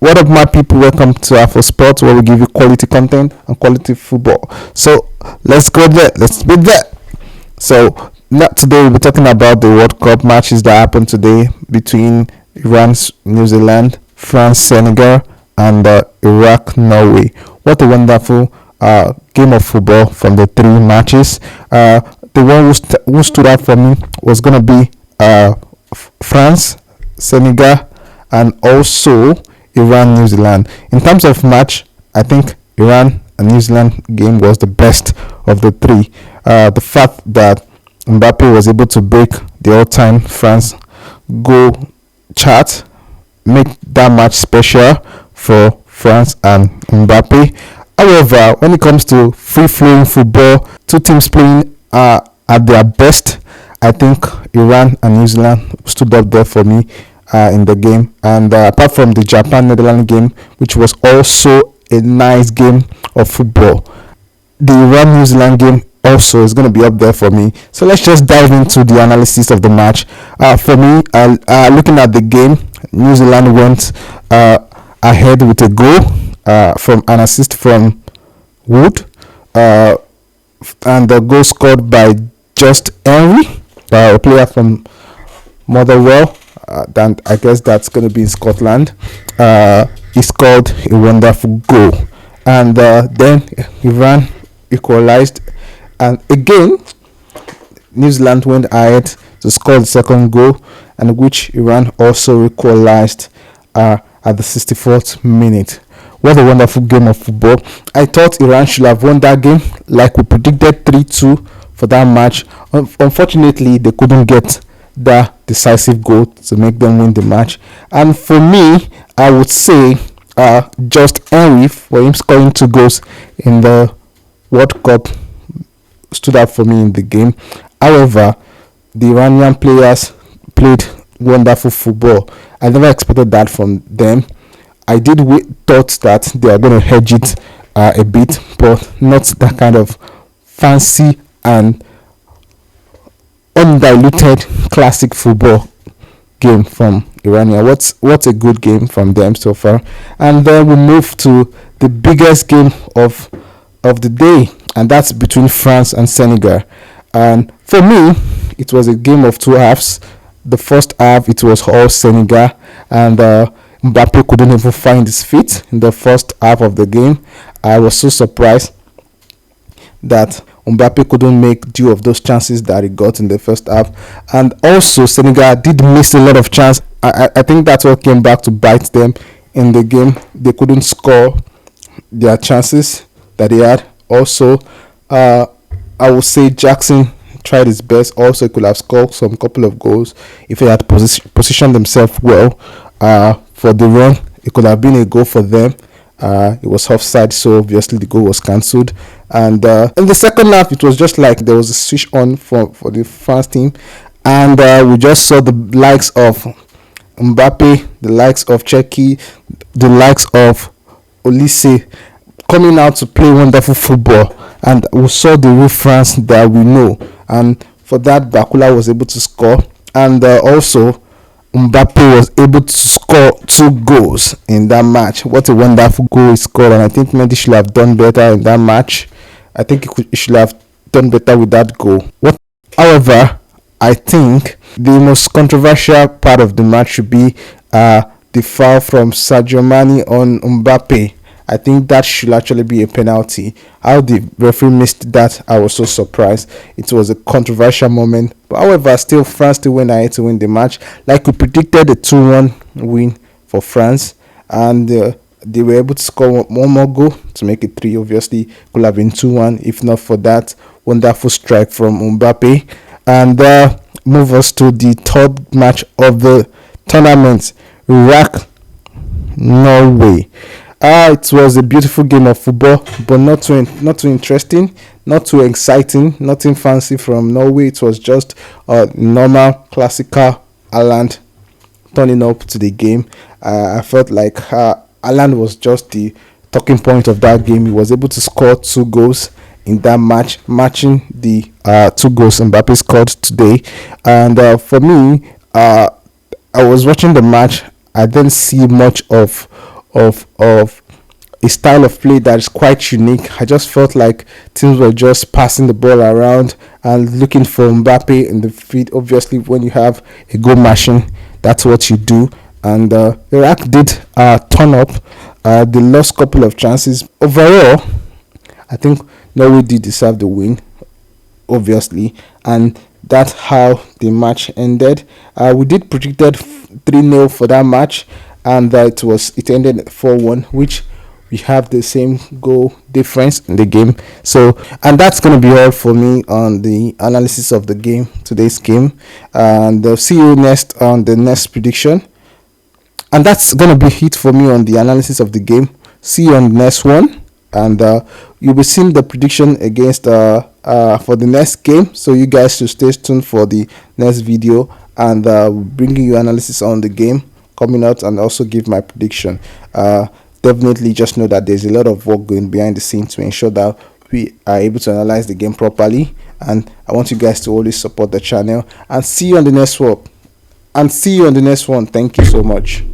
What up, my people? Welcome to Afro Sports, where we give you quality content and quality football. So let's go there. Let's be there. So not today, we'll be talking about the World Cup matches that happened today between Iran, New Zealand, France, Senegal, and Iraq, Norway. What a wonderful game of football from the three matches. The one who stood out for me was gonna be France, Senegal, and also Iran, New Zealand. In terms of match, I think Iran and New Zealand game was the best of the three. The fact that Mbappé was able to break the all-time France goal chart make that match special for France and Mbappe. However, when it comes to free-flowing football, two teams playing at their best, I think Iran and New Zealand stood up there for me in the game. And apart from the Japan Netherlands game, which was also a nice game of football, the Iran New Zealand game also is going to be up there for me. So let's just dive into the analysis of the match. For me, looking at the game, New Zealand went ahead with a goal from an assist from Wood, and the goal scored by Just Henry, a player from Motherwell. Then I guess that's going to be in Scotland. He scored a wonderful goal, and then Iran equalized, and again New Zealand went ahead to score the second goal, and which Iran also equalized at the 64th minute. What a wonderful game of football. I thought Iran should have won that game, like we predicted 3-2 for that match. Unfortunately, they couldn't get that decisive goal to make them win the match. And for me, I would say Just Henry, for him scoring two goals in the World Cup, stood out for me in the game. However, the Iranian players played wonderful football. I never expected that from them. I did thought that they are going to hedge it a bit, but not that kind of fancy and undiluted classic football game from Irania. What's a good game from them so far. And then we move to the biggest game of the day, and that's between France and Senegal. And for me, it was a game of two halves. The first half, it was all Senegal, and Mbappé couldn't even find his feet in the first half of the game. I was so surprised that Mbappé couldn't make due of those chances that he got in the first half. And also, Senegal did miss a lot of chance. I think that's what came back to bite them in the game. They couldn't score their chances that they had. Also, I would say Jackson tried his best. Also, he could have scored some couple of goals if he had positioned himself well for the run. It could have been a goal for them. It was offside, so obviously the goal was cancelled. And in the second half, it was just like there was a switch on for the France team, and we just saw the likes of Mbappe, the likes of Cheki, the likes of Olise coming out to play wonderful football, and we saw the real France that we know. And for that, Bakula was able to score, and also Mbappe was able to score two goals in that match. What a wonderful goal he scored, and I think Mendy should have done better in that match. I think he should have done better with that goal. However, I think the most controversial part of the match should be the foul from Sadio Mane on Mbappe. I think that should actually be a penalty. How the referee missed that, I was so surprised. It was a controversial moment. But however, still France still went ahead to win the match. Like we predicted, a 2-1 win for France. And they were able to score one more goal to make it 3. Obviously, could have been 2-1 if not for that wonderful strike from Mbappe. And move us to the third match of the tournament. Iraq, Norway. It was a beautiful game of football, but not too interesting, not too exciting, nothing fancy from Norway. It was just a normal, classical Haaland turning up to the game. I felt like Haaland was just the talking point of that game. He was able to score 2 goals in that match, matching the 2 goals Mbappé scored today. And for me, I was watching the match. I didn't see much of of a style of play that is quite unique. I just felt like teams were just passing the ball around and looking for Mbappe in the field. Obviously, when you have a goal machine, that's what you do. And Iraq did turn up. They lost a couple of chances. Overall, I think Norway did deserve the win, obviously, and that's how the match ended. We did predicted 3-0 for that match, and it ended 4-1, which we have the same goal difference in the game. So, and that's gonna be all for me on the analysis of the game, today's game, and see you next on the next prediction. And that's gonna be it for me on the analysis of the game. See you on the next one, and you'll be seeing the prediction against for the next game. So you guys should stay tuned for the next video, and bringing you analysis on the game coming out, and also give my prediction. Definitely just know that there's a lot of work going behind the scenes to ensure that we are able to analyze the game properly. And I want you guys to always support the channel, and see you on the next one. Thank you so much.